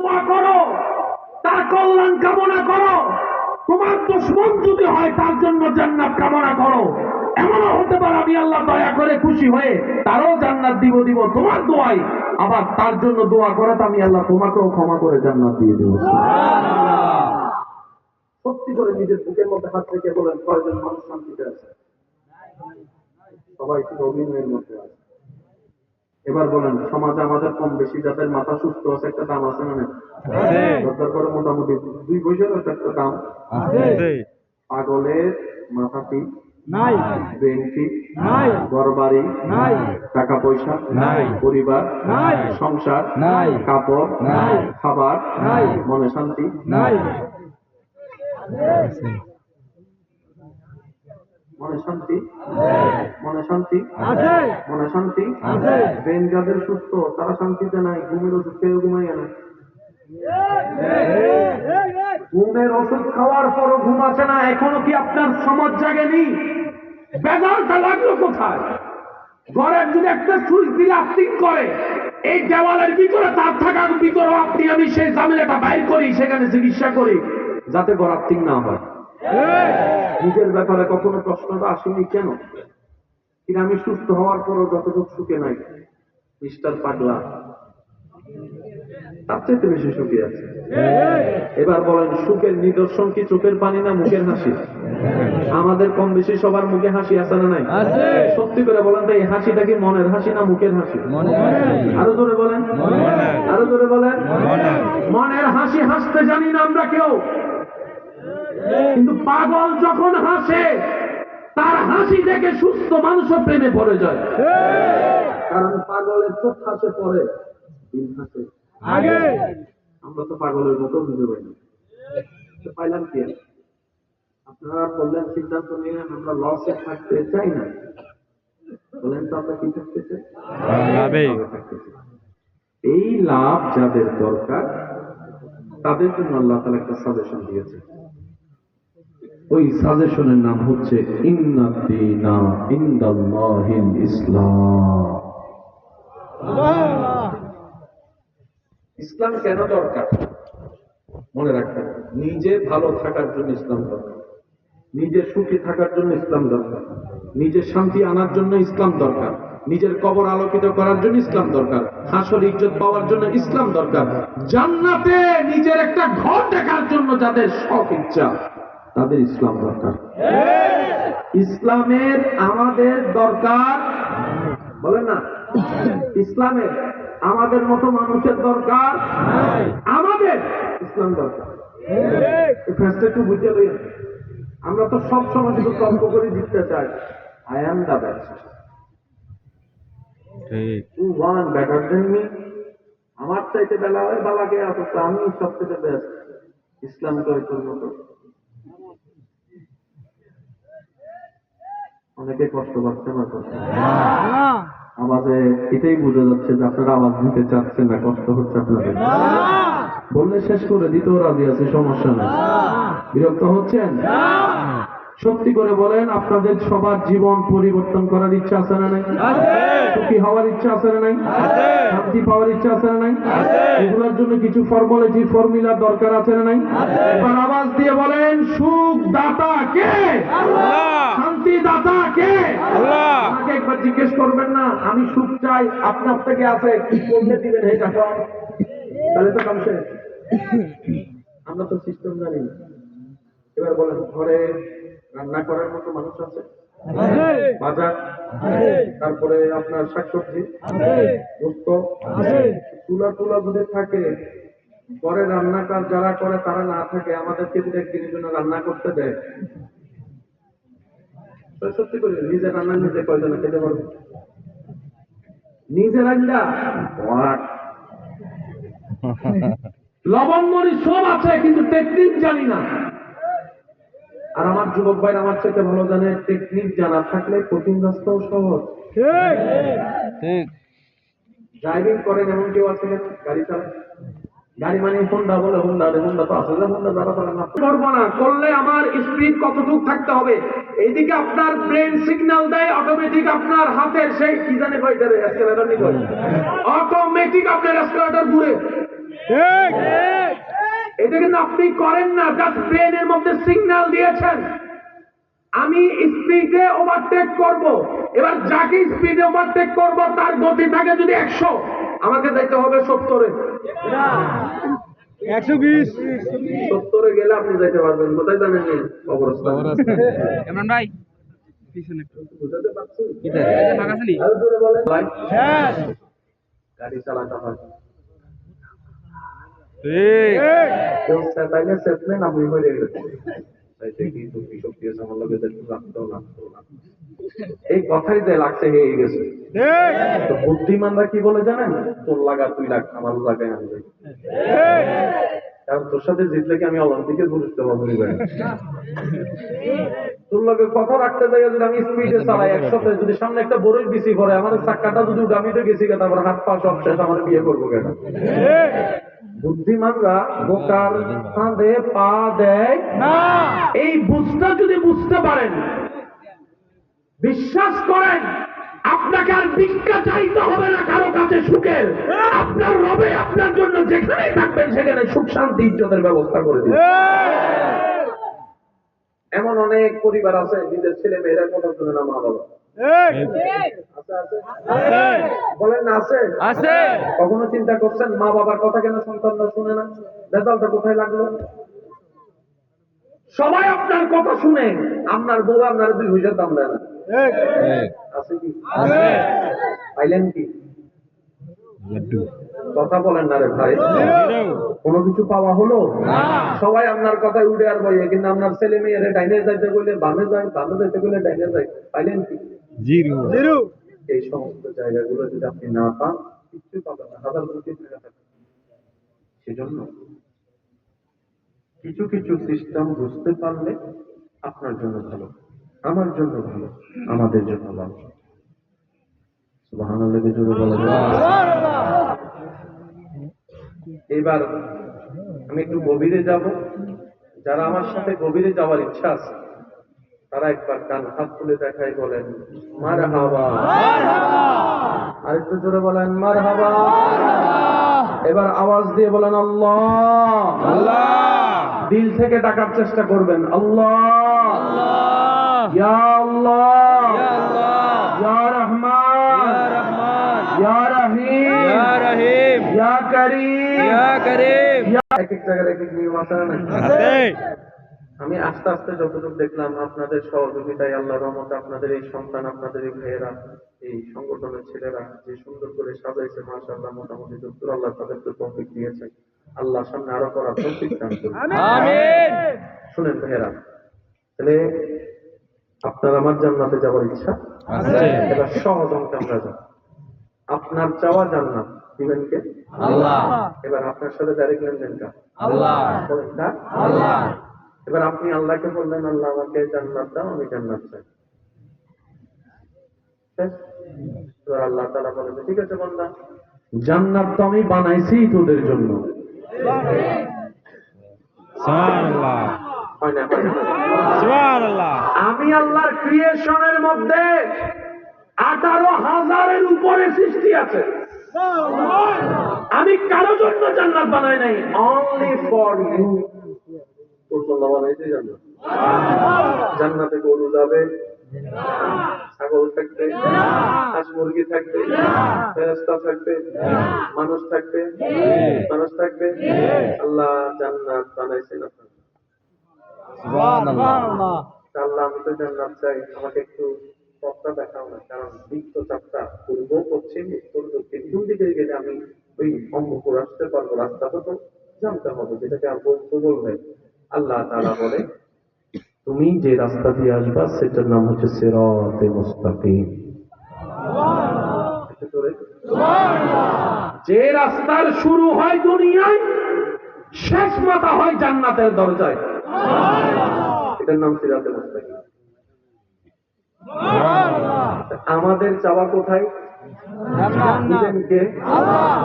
দোয়া করো, তার কল্যাণ কামনা করো। তোমার দুশমন যদি হয় তার জন্য জান্নাত কামনা করো। এমনও হতে পারে আমি আল্লাহ দয়া করে খুশি হয়ে তারও জান্নাত দিব তোমার দোয়াই। আবার তার জন্য দোয়া করে তো আমি আল্লাহ তোমাকেও ক্ষমা করে জান্নাত দিয়ে দেব। সত্যি করে নিজের বুকের মধ্যে হাত রেখে বলেন, কয়জন মানুষ শান্তিতে আছে? সবাই শুধু অভিনয়ের মধ্যে আছে। এবার বলেন, সমাজে আমাদের কম বেশি যাদের মাথা সুস্থ আছে একটা দাম আছে না? দরকার করে মোটামুটি 2 পয়সার একটা দাম আছে। পাগলের মাথা ঠিক নাই, ব্রেন ঠিক নাই, ঘর বাড়ি নাই, টাকা পয়সা নাই, পরিবার নাই, সংসার নাই, কাপড় নাই, খাবার নাই, মনে শান্তি নাই। মনে শান্তি, মনে শান্তি আছে, মনে শান্তি আছে। ব্রেন যাদের সুস্থ তারা শান্তিতে নাই, ঘুমের ওষুধ খেয়ে ঘুমাই না। ঘুমের ওষুধ খাওয়ার পরও ঘুম আসে না। এখনো কি আপনার সমাজ জাগেনি? বেজালটা লাগলো কোথায়? ঘরের যদি একটা সুইচ দিলে আর্থিং করে, এই দেওয়ালের ভিতরে তার থাকার ভিতরে আপনি আমি সেই ঝামেলাটা বাইর করি, সেখানে চিকিৎসা করি যাতে ঘর আর্থিং না হয়। নিজের ব্যাপারে কখনো প্রশ্নটা আসেনি কেন? কিন্তু আমি সুস্থ হওয়ার পরও যতটুকু সুখে নাই, মিস্টার পাগলা তার চাইতে বেশি সুখী আছে। এবার বলেন, সুখের নিদর্শন কি চোখের পানি না মুখের হাসি? আমাদের কম বেশি সবার মুখে হাসি আছে না নাই? সত্যি করে বলেন তো, এই হাসিটা কি মনের হাসি না মুখের হাসি? আরো জোরে বলেন, আরো জোরে বলেন। মনের হাসি হাসতে জানি না আমরা কেউ, কিন্তু পাগল যখন হাসে তার হাসি দেখে সুস্থ মানুষও প্রেমে পড়ে যায়। কারণ পাগলের চোখ হাসে পরে, দিন হাসে আগে। আমরা তো পাগলের মতো বুঝে পাই না, পাইলাম কি? আপনারা বললেন, সিদ্ধান্ত নিলেন আমরা লসে থাকতে চাই না, বলেন তো আমরা কি থাকতে চাই? এই লাভ যাদের দরকার তাদের জন্য আল্লাহ তাআলা একটা সাজেশন দিয়েছে। ওই সাজেশনের নাম হচ্ছে ইন্নাদ-দীনা ইনদাল্লাহিল ইসলাম। ইসলাম কেন দরকার মনে রাখবেন। নিজে ভালো থাকার জন্য ইসলাম দরকার, নিজে সুখী থাকার জন্য ইসলাম দরকার, নিজের শান্তি আনার জন্য ইসলাম দরকার, নিজের কবর আলোকিত করার জন্য ইসলাম দরকার, হাসর ইজ্জত পাওয়ার জন্য ইসলাম দরকার, জান্নাতে নিজের একটা ঘর দেখার জন্য যাদের শখ ইচ্ছা তাদের ইসলাম দরকার। ইসলামের আমাদের দরকার, বলেন না? ইসলামের আমাদের মতো মানুষের দরকার, আমাদের ইসলাম দরকার। একটু বুঝে লই, আমরা তো সব সময় শুধু তর্ক করে দিতে চাই, I am the best, you want better than me, আমার চাইতে বেলা হয় বালাকে অথচ আমি সবচেয়ে বেস্ট। ইসলাম তো তোর মতো। অনেকে কষ্ট পাচ্ছে না, কষ্ট আওয়াজে এটাই বোঝা যাচ্ছে যে আপনারা আওয়াজ দিতে চাচ্ছেন না, কষ্ট হচ্ছে আপনাদের। বললে শেষ করে দিতেও রাজি আছে, সমস্যা নেই। বিরক্ত হচ্ছেন? সত্যি করে বলেন, আপনাদের সবার জীবন পরিবর্তন করার ইচ্ছা আছে না নাই? সুখী হওয়ার ইচ্ছা আছে না নাই? শান্তি পাওয়ার ইচ্ছা আছে না নাই? এগুলোর জন্য কিছু ফর্মালিটি ফর্মুলা দরকার আছে না নাই? এবার আওয়াজ দিয়ে বলেন, সুখ দাতা কে? শান্তি দাতা কে? আমাকে একবার জিজ্ঞেস করবেন না, আমি সুখ চাই, আপনার থেকে আছে কি করতে দিবেন এটা কর, তাহলে তো কাম শেষ। আমরা তো সিস্টেম জানি না। এবার বলেন, ঘরে রান্না করার মতো মানুষ আছে? বাজার, তারপরে আপনার শাকসবজি, গোস্ত, তুলা যদি থাকে, ঘরে রান্না কাজ যারা করে তারা না থাকে, আমাদেরকে যদি একদিনের জন্য রান্না করতে দেয়, সত্যি করে নিজে রান্না নিজে কয়জনে খেতে পারবে? নিজে রান্না লবণ মরিচ সব আছে, কিন্তু টেকনিক জানি না। আর আমার যুবক ভাই আমার চাইতে ভালো জানে, টেকনিক জানা থাকলে কঠিন রাস্তাও সহজ। ড্রাইভিং করেন এমন কেউ আছে? গাড়ি চালান, গাড়ি মানে হোন্ডা বলে, হোন্ডা তো আসলে হোন্ডা যারা চালান না, করবো না করলে আমার স্পিড কতটুকু থাকতে হবে। এইদিকে আপনার ব্রেন সিগন্যাল দেয়, অটোমেটিক আপনার হাতের সেই কি জানে কয়টারে অটোমেটিক আপনার এসকেলেটর ঘুরে। এটা কিন্তু আপনি করেন না, জাস্ট ব্রেনের মধ্যে সিগন্যাল দিয়েছেন আমি স্পিডে ওভারটেক করব। এবার যাকে স্পিডে ওভারটেক করব তার গতি থাকে যদি 100, আমাকে যাইতে হবে 70-এ। 120 70-এ গেলে আপনি যাইতে পারবেন কোথায় জানেন? অবস্থা ইমরান ভাই পিছনে বুঝাতে পারছি ফাঁকা আছে নি? আর জোরে বলেন ভাই। হ্যাঁ গাড়ি চালাতে হয়, ঠিক কেউ সেটাইলে সেটলেন আপনি হয়ে গেছেন। তাইতে কি তুমি শক্তি আছে আমার লগে দেখতে লাগতো না, এই কথাই যে লাগছে হয়ে গেছে। তো বুদ্ধিমানরা কি বলে জানেন? তোর লাগা তুই লাগ, আমার লাগাই আমি যাই। কারণ তোর সাথে জিতলে কি আমি অলিম্পিকে বুঝতে পারবো না? তোর লগে কথা রাখতে যাই যদি আমি স্পিডে চালাই 100-তে, যদি সামনে একটা বড়ই বিসি করে আমার চাক্কাটা যদি উগামিতে গেছি গে, তারপর হাত পা সব শেষ, আমার বিয়ে করবো কেন? বুদ্ধিমানরা বোকার ফাঁদে পা দেয় না। এই বুঝটা যদি বুঝতে পারেন, বিশ্বাস করেন আপনাকে আর ভিক্ষা চাইতে হবে না কারো কাছে সুখের। আপনার রবে আপনার জন্য যেখানেই থাকবেন সেখানে সুখ শান্তি ইজ্জতের ব্যবস্থা করে দিবে। এমন অনেক পরিবার আছে নিজের ছেলে মেয়েরা কথা শুনে না মা বাবা। বলেন না আছে? আছে। কখনো চিন্তা করছেন মা বাবার কথা কেন সন্তানরা শুনে না? রেজাল্টটা কোথায় লাগলো? সবাই আপনার কথা শুনে আপনার বউ আপনার 2 পয়সার দাম দেয় না। আছে কি? পাইলেন কি? কথা বলেন না রে ভাই, কোনো কিছু পাওয়া হলো? সবাই আপনার কথায় উঠে আর বইয়ে, কিন্তু আপনার ছেলে মেয়েরে ডাইনে যাইতে বললে বামে যায়, বামে যাইতে বললে ডাইনে যায়। পাইলেন কি? জিরো। এই সমস্ত জায়গাগুলো যদি আপনি না পান কিচ্ছু পাবেন না, হাজার কোটি টাকা থাকবে। সেজন্য কিছু কিছু সিস্টেম বুঝতে পারলে আপনার জন্য ভালো, আমার জন্য ভালো, আমাদের জন্য ভালো। সুবহানাল্লাহ জোরে বলা যায়। এবার আমি একটু গভীরে যাব। যারা আমার সাথে গভীরে যাওয়ার ইচ্ছা আছে তারা একবার কান হাত তুলে দেখাই বলেন মারহাবা। আর একটু জোরে বলেন মারহাবা। এবার আওয়াজ দিয়ে বলেন আল্লাহ। দিল থেকে ডাকার চেষ্টা করবেন আল্লাহ, ইয়া আল্লাহ, ইয়া রহমান, ইয়া রহিম, ইয়া করিম। এক এক জায়গায় এক এক নিয়ম আছে না? আমি আস্তে আস্তে যতটুকু দেখলাম আপনাদের সহযোগিতায়, আল্লাহর রহমতে, আপনাদের এই সন্তান, আপনাদের এই ভাইয়েরা, এই সংগঠনের ছেলেরা যে সুন্দর করে সাজাইছে মাশাআল্লাহ, মোটামুটি যতদূর আল্লাহ তাদেরকে তৌফিক দিয়েছে, আল্লাহ সামনে আরো করার তৌফিক দান করুন। আমিন। শুনেন ভাইয়েরা, তাহলে আপনার আমার জান্নাতে যাওয়ার ইচ্ছা আছে? এবার সহজ অঙ্কে আমরা যাব। আপনার চাওয়া জান্নাত দিবেন কে? আল্লাহ। এবার আপনার সাথে ডাইরেক্ট লেনদেন কা? আল্লাহ। আল্লাহ। এবার আপনি আল্লাহকে বললেন আল্লাহ আমাকে জান্নাত দাও, আমি জান্নাত চাই। এবার আল্লাহ তাআলা বলেন ঠিক আছে বান্দা, জান্নাত তো আমি বানাইছি তোদের জন্য। সুবহানাল্লাহ। হয় না? সুবহানাল্লাহ। আমি আল্লাহর ক্রিয়েশনের মধ্যে 18,000-এর উপরে সৃষ্টি আছে। আমি কারো জন্য জান্নাত বানাই নাই, অনলি ফর ইউ। জান্নাতে গরু যাবে, ছাগল থাকবে, হাঁস মুরগি থাকবে, ফেরেশতা থাকবে, মানুষ থাকবে, মানুষ থাকবে। আল্লাহ জান্নাত বানাইছেন আপনার। সুবহানাল্লাহ। আল্লাহ আমি তো জান্নাত চাই, আমাকে একটু পথটা দেখাও না, কারণ দিক তো চারটা, পূর্ব পশ্চিম উত্তর দক্ষিণ, কোন দিকে গেলে আমি ওই অম্বপুর আসতে পারবো, রাস্তাটা তো জানতে হবে, যেটাকে আর বলবে। আল্লাহ তাআলা বলে তুমি যে রাস্তা দিয়ে আসবা সেটার নাম হচ্ছে সিরাতে মুস্তাকিম। যে রাস্তার শুরু হয় দুনিয়ায়, শেষ মাথা হয় জান্নাতের দরজায়, এটার নাম সিরাতে মুস্তাকিম। আমাদের চাওয়া কোথায়? দিবেন কে?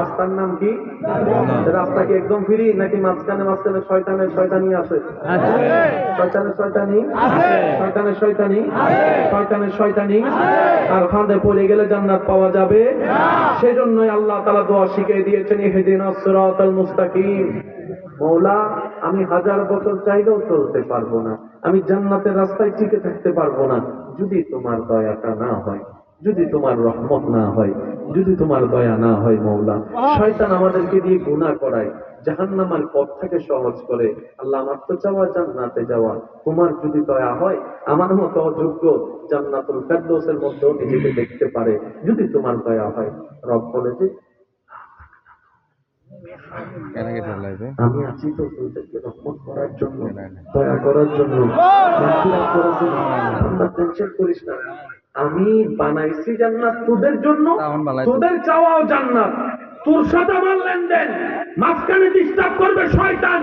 রাস্তার নাম কি? রাস্তা কি একদম ফ্রি নাকি মাঝখানে মাঝখানে শয়তানি আছে? শয়তানি আর ফাঁদে পড়ে গেলে জান্নাত পাওয়া যাবে। সেজন্যই আল্লাহ তাআলা দোয়া শিখিয়ে দিয়েছেন, ইহদিনাস সিরাতাল মুস্তাকিম। মওলা, আমি 1000 বছর চাইলেও চলতে পারবো না, আমি জান্নাতের রাস্তায় টিকে থাকতে পারবো না যদি তোমার দয়াটা না হয়, যদি তোমার রহমত না হয়, যদি তোমার দয়া না হয়। মওলা, শয়তান আমাদেরকে দিয়ে গুনাহ করায়, জাহান্নামের পথটাকে সহজ করে। আল্লাহ, আমার তো চাওয়া জান্নাতে যাওয়া, তোমার যদি দয়া হয় আমার মতো অযোগ্য জান্নাতুল ফেরদৌসের মধ্যেও নিজেকে দেখতে পারে যদি তোমার দয়া হয়। রব বলে যে আমি আছি তো তোদেরকে রহমত করার জন্য, দয়া করার জন্য, মাগফিরাত করার জন্য। তোমরা টেনশন করিস না, আমি বানাইছি জান্নাত তোদের জন্য, তোদের চাওয়াও জান্নাত। তোর সাথে আমার লেনদেন, মাঝখানে ডিস্টার্ব করবে শয়তান,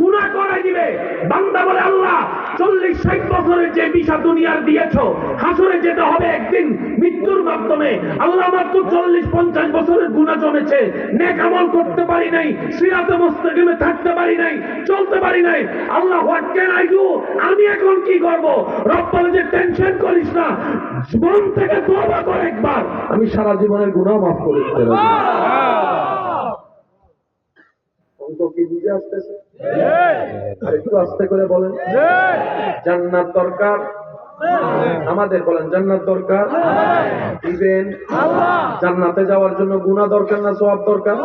গুনাহ করাই দিবে। বান্দা বলে, আল্লাহ 40-60 বছরের যে বিষা দুনিয়ার দিয়েছো, হাসরে যেতে হবে একদিন মৃত্যুর মাধ্যমে। আল্লাহ, আমার তো 40-50 বছরের গুনাহ জমেছে, নেক আমল করতে পারি নাই, সিরাতে মুস্তাকিমে থাকতে পারি নাই, চলতে পারি নাই। আল্লাহ, হোয়াট ক্যান আই ডু? আমি এখন কি করব? রব বলে যে টেনশন করিস না, জীবন থেকে তওবা কর একবার, আমি সারা জীবনের গুনাহ মাফ করে দিতে রাজি। অঙ্ক কি বুঝে আসতেছে? আর একটু আস্তে করে বলেন। জান্নাত দরকার আমাদের, বলেন জান্নাত দরকার। দিবেন জান্নাতে যাওয়ার জন্য গুনাহ দরকার না সওয়াব দরকার?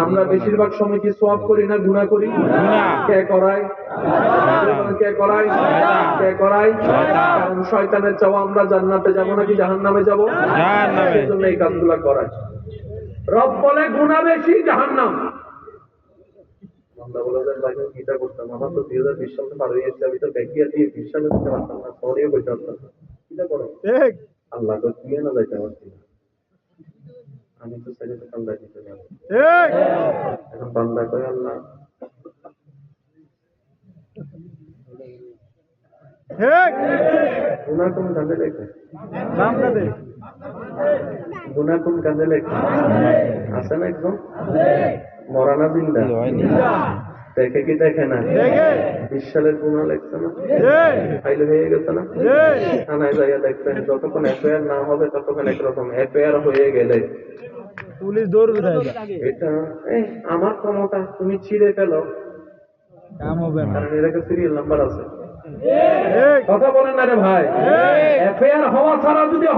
আমরা বেশিরভাগ সময় কি সওয়াব করি না গুনাহ করি? কে করায়? কে করায়? কে করায়? কারণ শয়তানের চাওয়া আমরা জান্নাতে যাব নাকি জাহান্নামে যাব? সেজন্য এই কাজগুলো করায়। রব বলে গুনাহ বেশি, জাহান্নাম। আমরা বলে দেন, ভাই কিটা করতাম, আমার তো 2020 সালে পার হয়ে গেছে, আমি তো ব্যাকিয়া দিয়ে 20 সালে দিতে পারতাম না, সরিয়ে বইতে পারতাম না। কিটা করো? ঠিক। আল্লাহ তো দিয়ে না যাইতে পারছি না, আমি তো ছেড়ে তো কান্দা দিতে পারি। ঠিক। এখন বান্দা কয়, আল্লাহ ঠিক গুনাহ কোন কাজে লেখে? গুনাহ কোন কাজে লেখে? আছে না একদম মরানা জিন্দা দেখে কি দেখে না? 20 সালের গুনাহ লেখছে না, ফাইল হয়ে গেছে না, থানায় যাইয়া দেখবেন যতক্ষণ এফআইআর না হবে ততক্ষণ একরকম, এফআইআর হয়ে গেলে পুলিশ দৌড় দেয়। এটা আমার ক্ষমতা, তুমি ছিঁড়ে ফেলো, কাম হবে না, কারণ এর একটা সিরিয়াল নাম্বার আছে। কথা বলেন না রে ভাই, এফআইআর হওয়া ছাড়া যদি